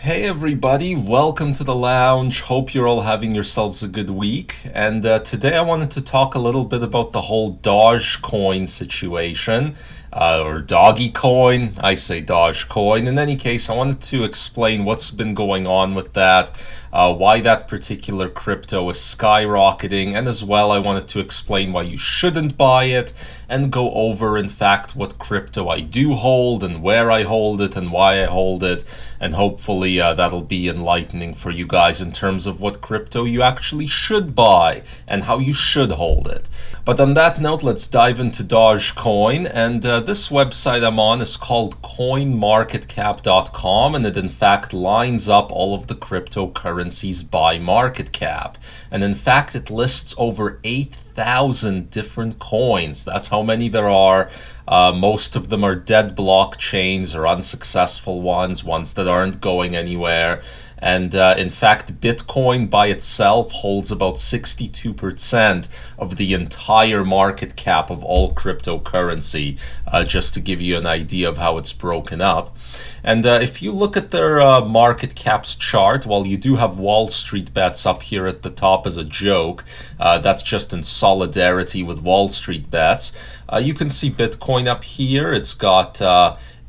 Hey everybody, welcome to the lounge. Hope you're all having yourselves a good week. And today I wanted to talk a little bit about the whole Dogecoin situation, or Dogecoin. I say Dogecoin. In any case, I wanted to explain what's been going on with that, why that particular crypto is skyrocketing, and as well, I wanted to explain why you shouldn't buy it and go over, in fact, what crypto I do hold and where I hold it and why I hold it. And hopefully, that'll be enlightening for you guys in terms of what crypto you actually should buy and how you should hold it. But on that note, let's dive into Dogecoin. And this website I'm on is called coinmarketcap.com, and it in fact lines up all of the cryptocurrencies by market cap. And in fact, it lists over 8,000 different coins. That's how many there are. Most of them are dead blockchains or unsuccessful ones that aren't going anywhere. And in fact, Bitcoin by itself holds about 62% of the entire market cap of all cryptocurrency, just to give you an idea of how it's broken up. And if you look at their market caps chart, while you do have Wall Street bets up here at the top as a joke, that's just in solidarity with Wall Street bets. You can see Bitcoin up here. It's got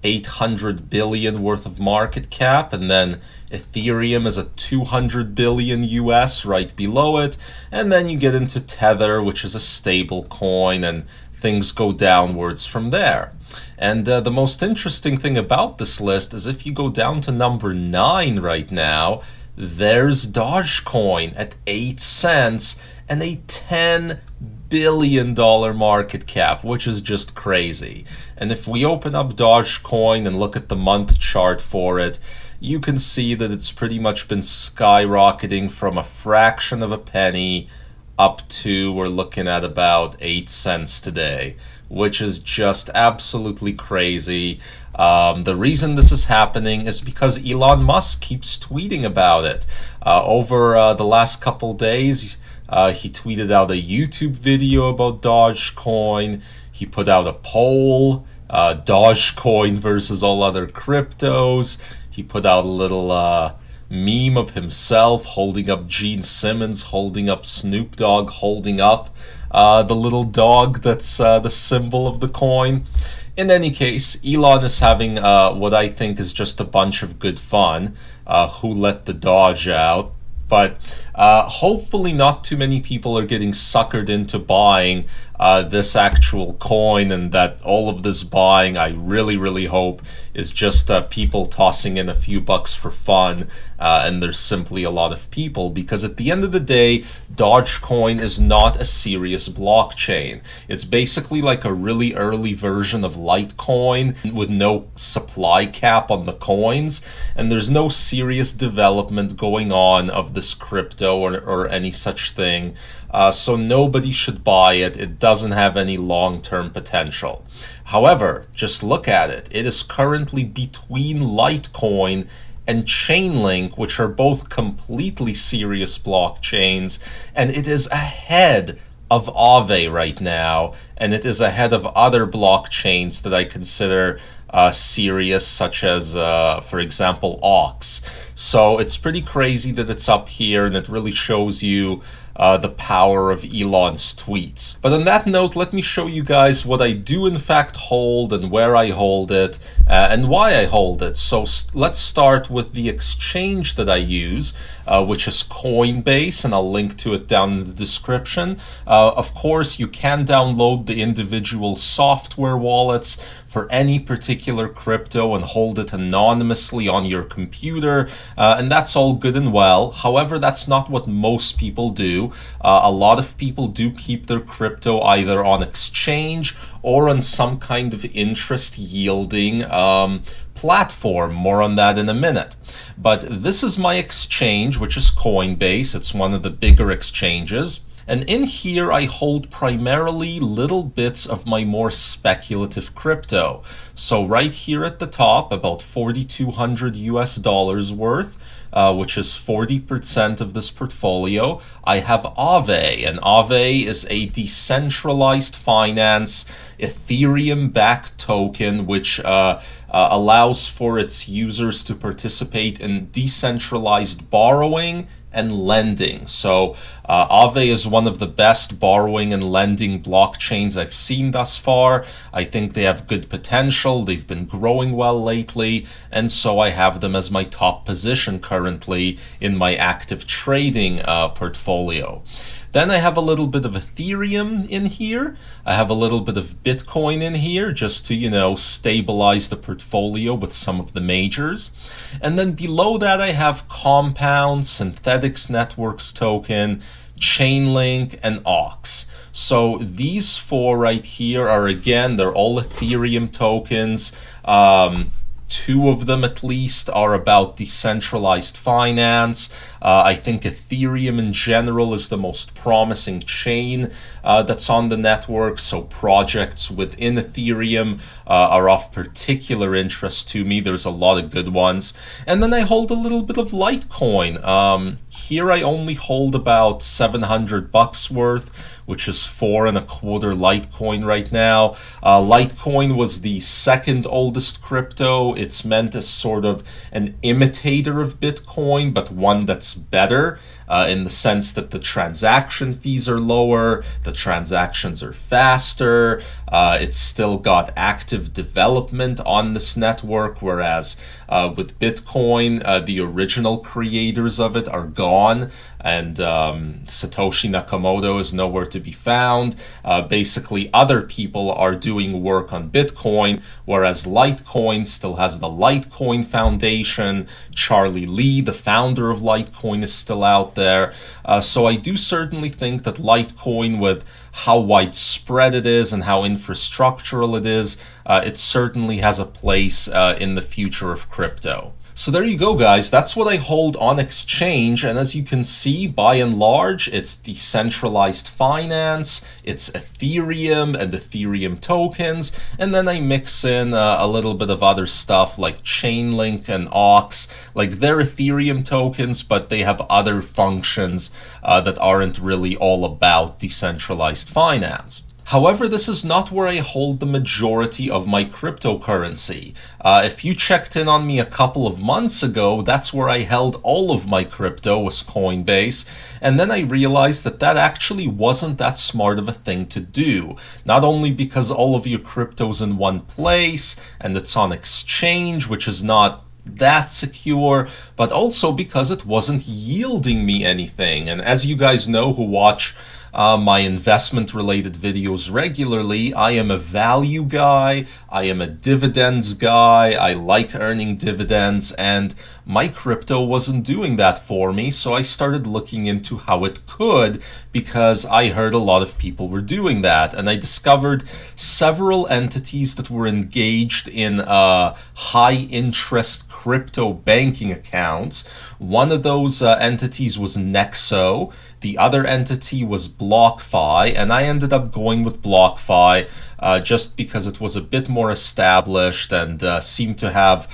800 billion worth of market cap, and then Ethereum is at 200 billion US right below it, and then you get into Tether, which is a stable coin, and things go downwards from there. And the most interesting thing about this list is if you go down to number 9 right now, there's Dogecoin at 8 cents and a $10 billion market cap, which is just crazy. And if we open up Dogecoin and look at the month chart for it, you can see that it's pretty much been skyrocketing from a fraction of a penny up to, we're looking at about 8 cents today, which is just absolutely crazy. The reason this is happening is because Elon Musk keeps tweeting about it. Over the last couple days, he tweeted out a YouTube video about Dogecoin. He put out a poll, Dogecoin versus all other cryptos. He put out a little meme of himself holding up Gene Simmons, holding up Snoop Dogg, holding up the little dog that's the symbol of the coin. In any case, Elon is having what I think is just a bunch of good fun. Who let the Doge out? But hopefully not too many people are getting suckered into buying this actual coin, and that all of this buying, I really hope, is just people tossing in a few bucks for fun, and there's simply a lot of people, because at the end of the day, Dogecoin is not a serious blockchain. It's basically like a really early version of Litecoin with no supply cap on the coins, and there's no serious development going on of this crypto or any such thing. So nobody should buy it. It doesn't have any long-term potential. However, just look at it. It is currently between Litecoin and Chainlink, which are both completely serious blockchains, and it is ahead of Aave right now, and it is ahead of other blockchains that I consider serious, such as, for example, Aux. So it's pretty crazy that it's up here, and it really shows you the power of Elon's tweets. But on that note, let me show you guys what I do in fact hold and where I hold it and why I hold it. So let's start with the exchange that I use, which is Coinbase, and I'll link to it down in the description. Of course, you can download the individual software wallets for any particular crypto and hold it anonymously on your computer, and that's all good and well. However, that's not what most people do. A lot of people do keep their crypto either on exchange or on some kind of interest yielding platform. More on that in a minute. But this is my exchange, which is Coinbase. It's one of the bigger exchanges. And in here, I hold primarily little bits of my more speculative crypto. So right here at the top, about 4,200 US dollars worth, which is 40% of this portfolio, I have Aave. And Aave is a decentralized finance Ethereum-backed token, which allows for its users to participate in decentralized borrowing and lending. So Aave is one of the best borrowing and lending blockchains I've seen thus far. I think they have good potential. They've been growing well lately, and so I have them as my top position currently in my active trading portfolio. Then I have a little bit of Ethereum in here. I have a little bit of Bitcoin in here just to, stabilize the portfolio with some of the majors. And then below that I have Compound, Synthetics Networks token, Chainlink, and Aux. So these four right here are, again, they're all Ethereum tokens. Two of them at least are about decentralized finance. I think Ethereum in general is the most promising chain that's on the network, so projects within Ethereum are of particular interest to me. There's a lot of good ones. And then I hold a little bit of Litecoin. Here I only hold about $700 worth, which is 4.25 Litecoin right now. Litecoin was the second oldest crypto. It's meant as sort of an imitator of Bitcoin, but one that's better in the sense that the transaction fees are lower, the transactions are faster, it's still got active development on this network, whereas with Bitcoin, the original creators of it are gone, and Satoshi Nakamoto is nowhere to be found. Basically, other people are doing work on Bitcoin, whereas Litecoin still has the Litecoin Foundation. Charlie Lee, the founder of Litecoin, is still out there. So I do certainly think that Litecoin, with how widespread it is and how infrastructural it is, it certainly has a place in the future of crypto. So there you go, guys. That's what I hold on exchange. And as you can see, by and large, it's decentralized finance, it's Ethereum and Ethereum tokens. And then I mix in a little bit of other stuff like Chainlink and Aux. Like, they're Ethereum tokens, but they have other functions that aren't really all about decentralized finance. However, this is not where I hold the majority of my cryptocurrency. If you checked in on me a couple of months ago, that's where I held all of my crypto, was Coinbase. And then I realized that that actually wasn't that smart of a thing to do. Not only because all of your crypto's in one place and it's on exchange, which is not that secure, but also because it wasn't yielding me anything. And as you guys know who watch my investment related videos regularly, I am a value guy, I am a dividends guy, I like earning dividends, and my crypto wasn't doing that for me, so I started looking into how it could, because I heard a lot of people were doing that, and I discovered several entities that were engaged in high interest crypto banking accounts. One of those entities was Nexo. The other entity was BlockFi, and I ended up going with BlockFi just because it was a bit more established and seemed to have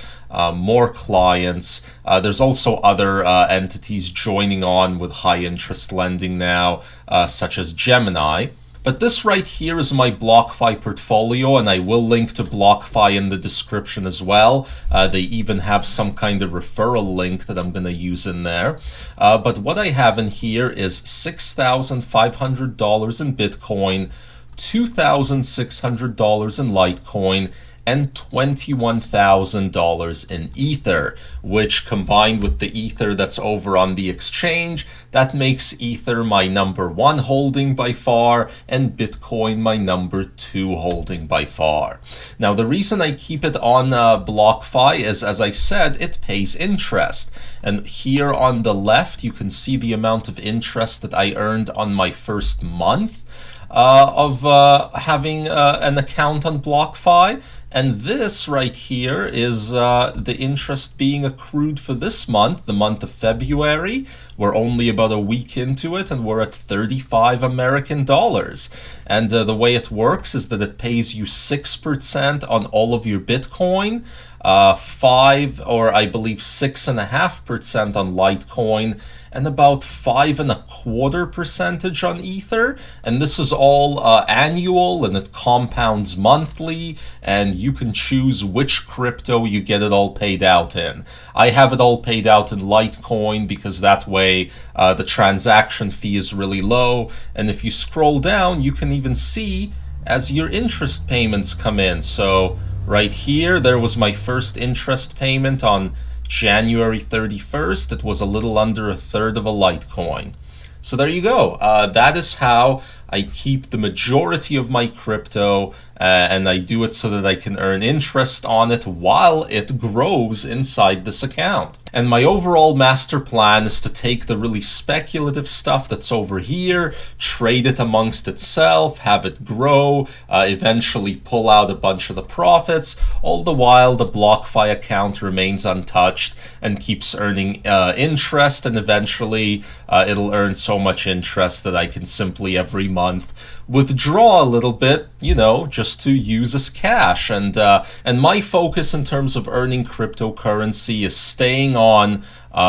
more clients. There's also other entities joining on with high interest lending now, such as Gemini. But this right here is my BlockFi portfolio, and I will link to BlockFi in the description as well. They even have some kind of referral link that I'm going to use in there. But what I have in here is $6,500 in Bitcoin, $2,600 in Litecoin, and $21,000 in Ether, which, combined with the Ether that's over on the exchange, that makes Ether my #1 holding by far, and Bitcoin my #2 holding by far. Now, the reason I keep it on BlockFi is, as I said, it pays interest. And here on the left, you can see the amount of interest that I earned on my first month of having an account on BlockFi. And this right here is the interest being accrued for this month, the month of February, We're only about a week into it, and we're at 35 American dollars. And the way it works is that it pays you 6% on all of your Bitcoin, 5 or I believe 6.5% on Litecoin, and about 5.25% on Ether. And this is all annual, and it compounds monthly, and you can choose which crypto you get it all paid out in. I have it all paid out in Litecoin because that way the transaction fee is really low. And if you scroll down, you can even see as your interest payments come in. So right here, there was my first interest payment on January 31st. It was a little under 1/3 of a Litecoin. So there you go. That is how I keep the majority of my crypto, and I do it so that I can earn interest on it while it grows inside this account. And my overall master plan is to take the really speculative stuff that's over here, trade it amongst itself, have it grow, eventually pull out a bunch of the profits, all the while the BlockFi account remains untouched and keeps earning interest, and eventually it'll earn so much interest that I can simply every month withdraw a little bit, just to use as cash. And my focus in terms of earning cryptocurrency is staying on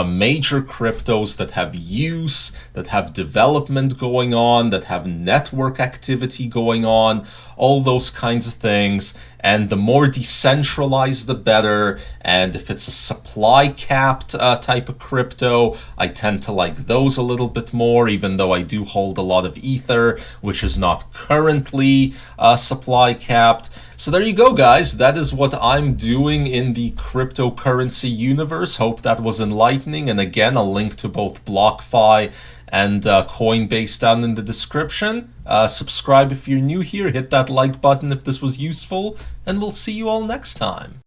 major cryptos that have use, that have development going on, that have network activity going on, all those kinds of things. And the more decentralized, the better. And if it's a supply capped type of crypto, I tend to like those a little bit more, even though I do hold a lot of Ether, which is not currently supply capped. So there you go, guys. That is what I'm doing in the cryptocurrency universe. Hope that was enlightening. And again, a link to both BlockFi and Coinbase down in the description. Subscribe if you're new here. Hit that like button if this was useful. And we'll see you all next time.